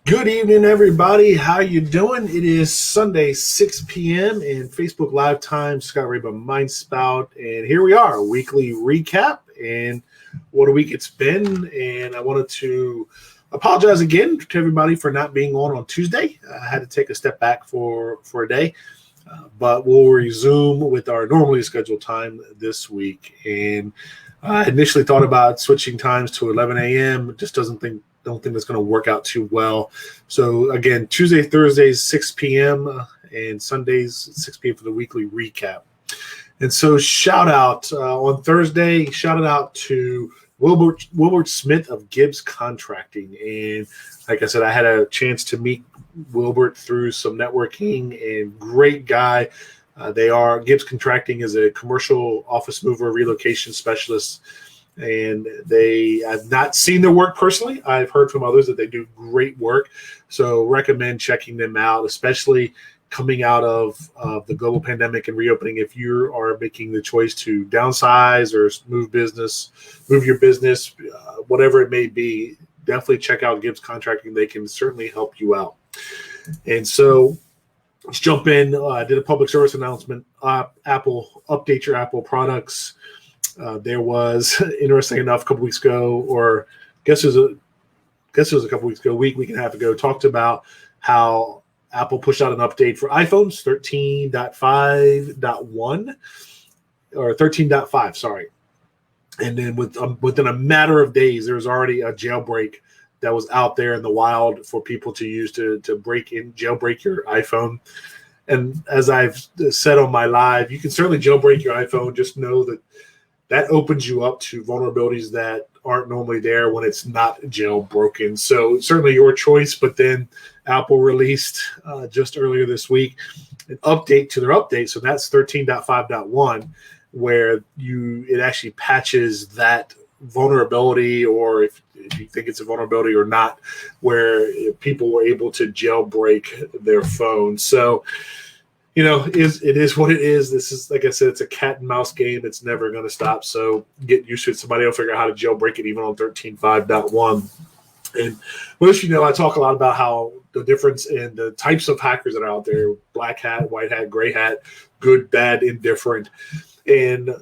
Good evening, everybody. How you doing? It is Sunday, 6 p.m. and Facebook Live time. Scott Reba Mind Spout, and here we are, a weekly recap. And what a week it's been. And I wanted to apologize again to everybody for not being on Tuesday. I had to take a step back for a day, but we'll resume with our normally scheduled time this week. And I initially thought about switching times to 11 a.m. It just don't think that's going to work out too well. So again, Tuesday, Thursdays, 6 p.m. And Sundays, 6 p.m. for the weekly recap. And so shout out on Thursday, shout it out to Wilbert Smith of Gibbs Contracting. And like I said, I had a chance to meet Wilbert through some networking, and great guy. Gibbs Contracting is a commercial office mover relocation specialist, and I've not seen their work personally. I've heard from others that they do great work, so recommend checking them out, especially coming out of the global pandemic and reopening. If you are making the choice to downsize or move your business, whatever it may be, definitely check out Gibbs Contracting. They can certainly help you out. And so let's jump in. I did a public service announcement. Apple, update your Apple products. There was, interesting enough, a couple weeks ago, or I guess it was a couple weeks ago, week and a half ago, talked about how Apple pushed out an update for iPhones 13.5.1 or 13.5, sorry. And then within a matter of days, there was already a jailbreak that was out there in the wild for people to use to jailbreak your iPhone. And as I've said on my live, you can certainly jailbreak your iPhone. Just know that opens you up to vulnerabilities that aren't normally there when it's not jailbroken. So certainly your choice, but then Apple released just earlier this week an update to their update. So that's 13.5.1, where it actually patches that vulnerability, or if you think it's a vulnerability or not, where people were able to jailbreak their phone. So it is what it is. This is, like I said, it's a cat and mouse game. It's never going to stop. So get used to it. Somebody will figure out how to jailbreak it even on 13.5.1. And most I talk a lot about how the difference in the types of hackers that are out there: black hat, white hat, gray hat, good, bad, indifferent. And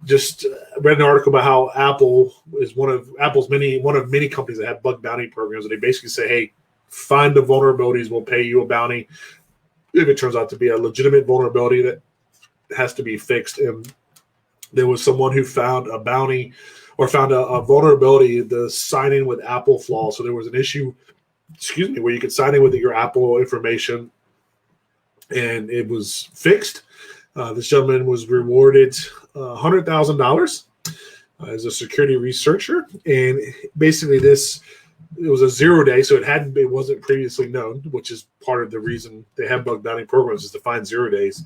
just read an article about how Apple is one of many companies that have bug bounty programs. And they basically say, hey, find the vulnerabilities, we'll pay you a bounty if it turns out to be a legitimate vulnerability that has to be fixed. And there was someone who found a bounty or found a vulnerability, the sign in with Apple flaw. So there was an issue, where you could sign in with your Apple information, and it was fixed. This gentleman was rewarded $100,000 as a security researcher. And basically it was a 0 day, so it wasn't previously known, which is part of the reason they have bug bounty programs, is to find 0 days.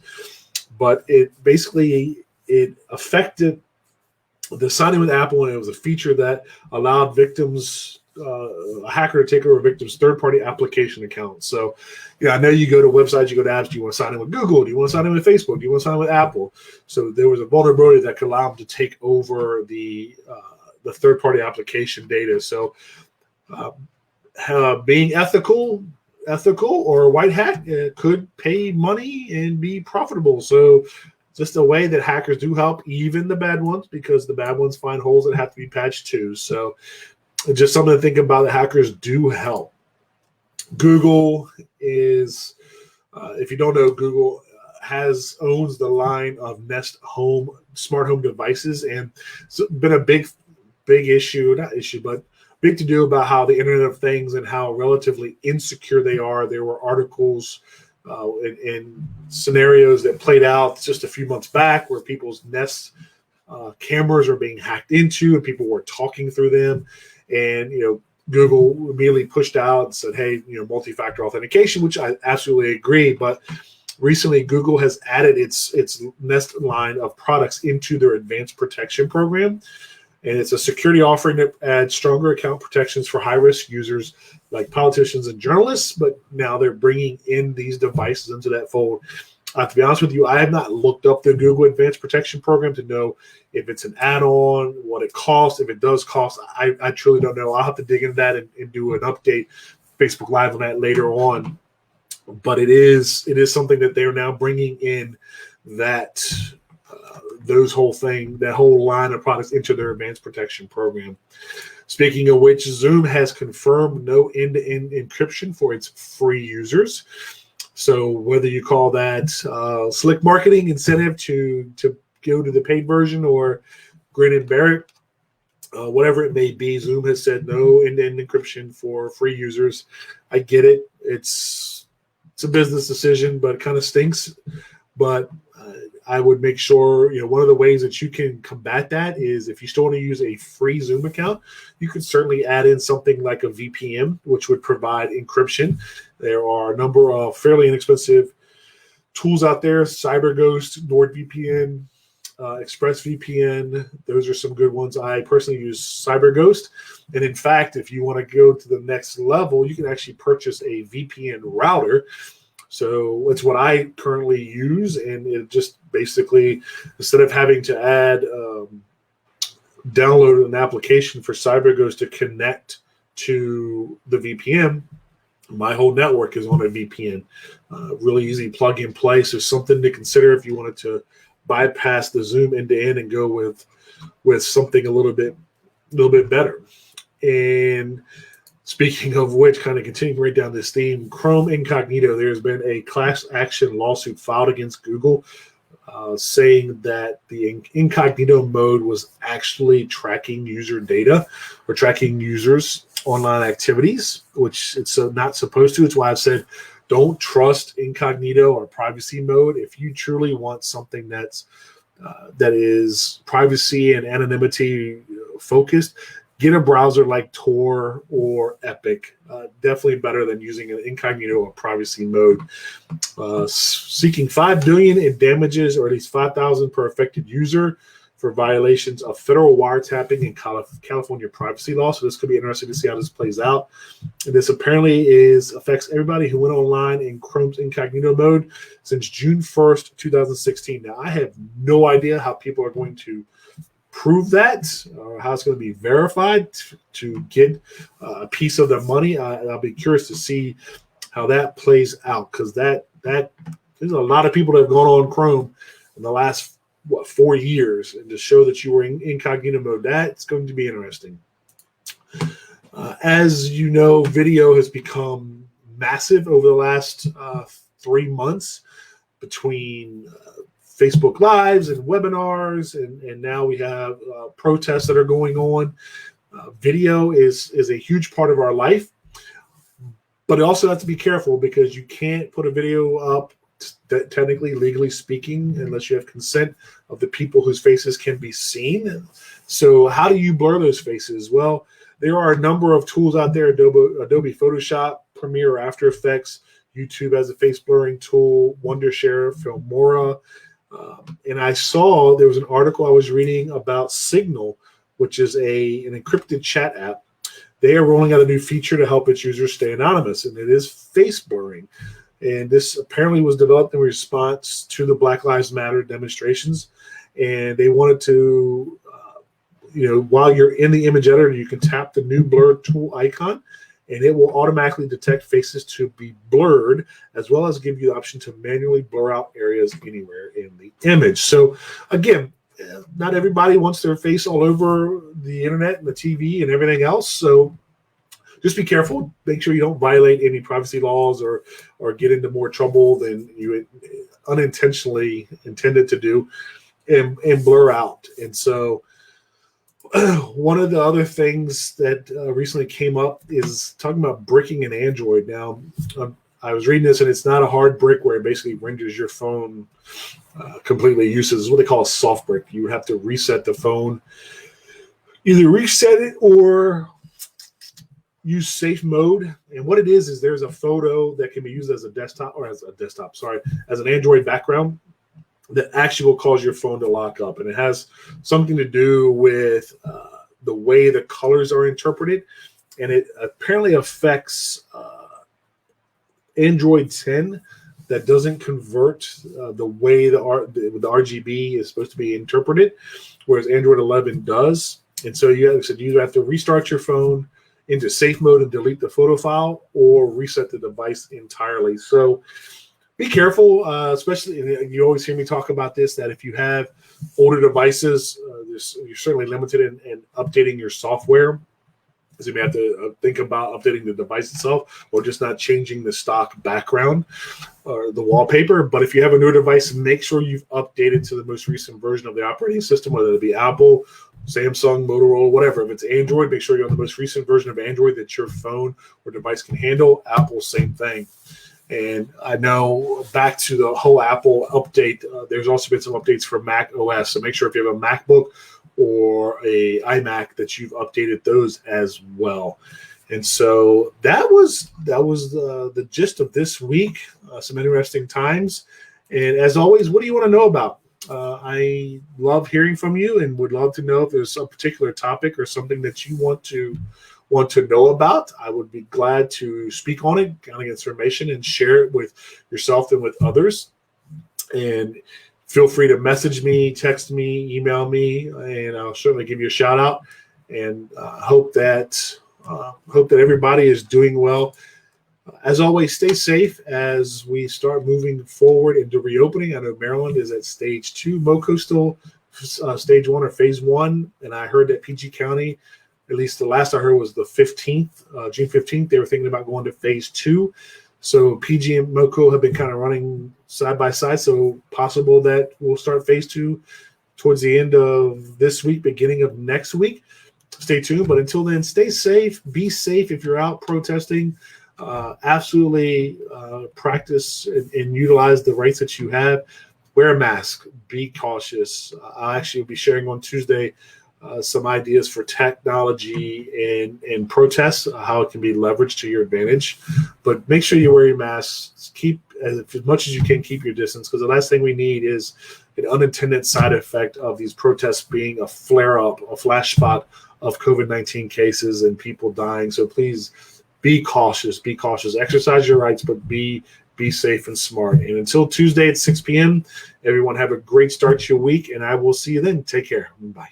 But it affected the signing with Apple, and it was a feature that allowed a hacker to take over a victim's third-party application account. So, I know you go to websites, you go to apps. Do you want to sign in with Google? Do you want to sign in with Facebook? Do you want to sign in with Apple? So there was a vulnerability that could allow them to take over the third-party application data. So being ethical or white hat could pay money and be profitable. So just a way that hackers do help, even the bad ones, because the bad ones find holes that have to be patched too. So just something to think about, that hackers do help. Google is, if you don't know, Google owns the line of Nest Home smart home devices, and it's been a big to do about how the Internet of Things and how relatively insecure they are. There were articles in scenarios that played out just a few months back where people's Nest cameras are being hacked into, and people were talking through them. And Google immediately pushed out and said, hey, multi-factor authentication, which I absolutely agree. But recently, Google has added its Nest line of products into their advanced protection program. And it's a security offering that adds stronger account protections for high-risk users like politicians and journalists. But now they're bringing in these devices into that fold. To be honest with you, I have not looked up the Google Advanced Protection Program to know if it's an add-on, what it costs, if it does cost. I truly don't know. I'll have to dig into that and do an update Facebook Live on that later on. But it is something that they are now bringing in, that that whole line of products into their advanced protection program. Speaking of which, Zoom has confirmed no end-to-end encryption for its free users. So whether you call that slick marketing incentive to go to the paid version, or grin and bear it, whatever it may be, Zoom has said no end-to-end encryption for free users. I get it. It's a business decision, but it kind of stinks. But I would make sure, one of the ways that you can combat that is, if you still want to use a free Zoom account, you could certainly add in something like a VPN, which would provide encryption. There are a number of fairly inexpensive tools out there: CyberGhost, NordVPN, ExpressVPN. Those are some good ones. I personally use CyberGhost. And in fact, if you want to go to the next level, you can actually purchase a VPN router. So it's what I currently use, and it just basically, instead of having to download an application for CyberGhost to connect to the VPN, my whole network is on a VPN. Really easy plug and play. So something to consider if you wanted to bypass the Zoom end to end and go with something a little bit better. And speaking of which, kind of continuing right down this theme, Chrome Incognito, there's been a class action lawsuit filed against Google, saying that the incognito mode was actually tracking user data, or tracking users' online activities, which it's not supposed to. It's why I've said, don't trust incognito or privacy mode. If you truly want something that is privacy and anonymity focused, get a browser like Tor or Epic. Definitely better than using an incognito or privacy mode. Seeking $5 billion in damages, or at least $5,000 per affected user, for violations of federal wiretapping and California privacy law. So this could be interesting to see how this plays out. And this apparently affects everybody who went online in Chrome's incognito mode since June 1st, 2016. Now, I have no idea how people are going to prove that, or how it's going to be verified to get a piece of the money. I'll be curious to see how that plays out, because there's a lot of people that have gone on Chrome in the last 4 years, and to show that you were in incognito mode, that's going to be interesting. As you know, video has become massive over the last 3 months, between Facebook Lives and webinars, and now we have protests that are going on. Video is a huge part of our life, but you also have to be careful, because you can't put a video up, technically, legally speaking, unless you have consent of the people whose faces can be seen. So how do you blur those faces? Well, there are a number of tools out there: Adobe Photoshop, Premiere, After Effects. YouTube has a face blurring tool, Wondershare, Filmora. And I saw there was an article I was reading about Signal, which is an encrypted chat app. They are rolling out a new feature to help its users stay anonymous, and it is face blurring. And this apparently was developed in response to the Black Lives Matter demonstrations. And they wanted to, while you're in the image editor, you can tap the new blur tool icon, and it will automatically detect faces to be blurred, as well as give you the option to manually blur out areas anywhere in the image. So again, not everybody wants their face all over the internet and the TV and everything else. So just be careful. Make sure you don't violate any privacy laws or get into more trouble than you unintentionally intended to do, and blur out. And so one of the other things that recently came up is talking about bricking an Android. Now, I was reading this, and it's not a hard brick where it basically renders your phone completely useless. It's what they call a soft brick. You have to reset the phone, either reset it or use safe mode. And what it is there's a photo that can be used as as an Android background that actually will cause your phone to lock up. And it has something to do with the way the colors are interpreted. And it apparently affects Android 10 that doesn't convert the way the RGB is supposed to be interpreted, whereas Android 11 does. And so you have to restart your phone, into safe mode and delete the photo file, or reset the device entirely. So be careful, especially, you always hear me talk about this, that if you have older devices, you're certainly limited in updating your software. So you may have to think about updating the device itself, or just not changing the stock background or the wallpaper. But if you have a newer device, make sure you've updated to the most recent version of the operating system, whether it be Apple, Samsung, Motorola, whatever. If it's Android, make sure you're on the most recent version of Android that your phone or device can handle. Apple, same thing. And I know, back to the whole Apple update, there's also been some updates for Mac OS. So make sure if you have a MacBook or a iMac that you've updated those as well. And so that was the gist of this week. Some interesting times. And as always, what do you want to know about? I love hearing from you, and would love to know if there's a particular topic or something that you want to know about. I would be glad to speak on it, kind of get information, and share it with yourself and with others. And feel free to message me, text me, email me, and I'll certainly give you a shout out. And hope that everybody is doing well. As always, stay safe as we start moving forward into reopening. I know Maryland is at stage 2, MoCo still stage 1 or phase 1, and I heard that PG County, at least the last I heard, was the 15th, June 15th. They were thinking about going to phase 2. So PG and MoCo have been kind of running side by side. So possible that we'll start phase 2 towards the end of this week, beginning of next week. Stay tuned. But until then, stay safe. Be safe if you're out protesting. Absolutely practice and utilize the rights that you have. Wear a mask. Be cautious. I'll actually be sharing on Tuesday some ideas for technology and protests, how it can be leveraged to your advantage. But make sure you wear your masks. Keep, as much as you can, keep your distance, because the last thing we need is an unintended side effect of these protests being a flare-up, a flash spot of COVID-19 cases and people dying. So please be cautious. Be cautious. Exercise your rights, but be safe and smart. And until Tuesday at 6 p.m., everyone have a great start to your week, and I will see you then. Take care. Bye.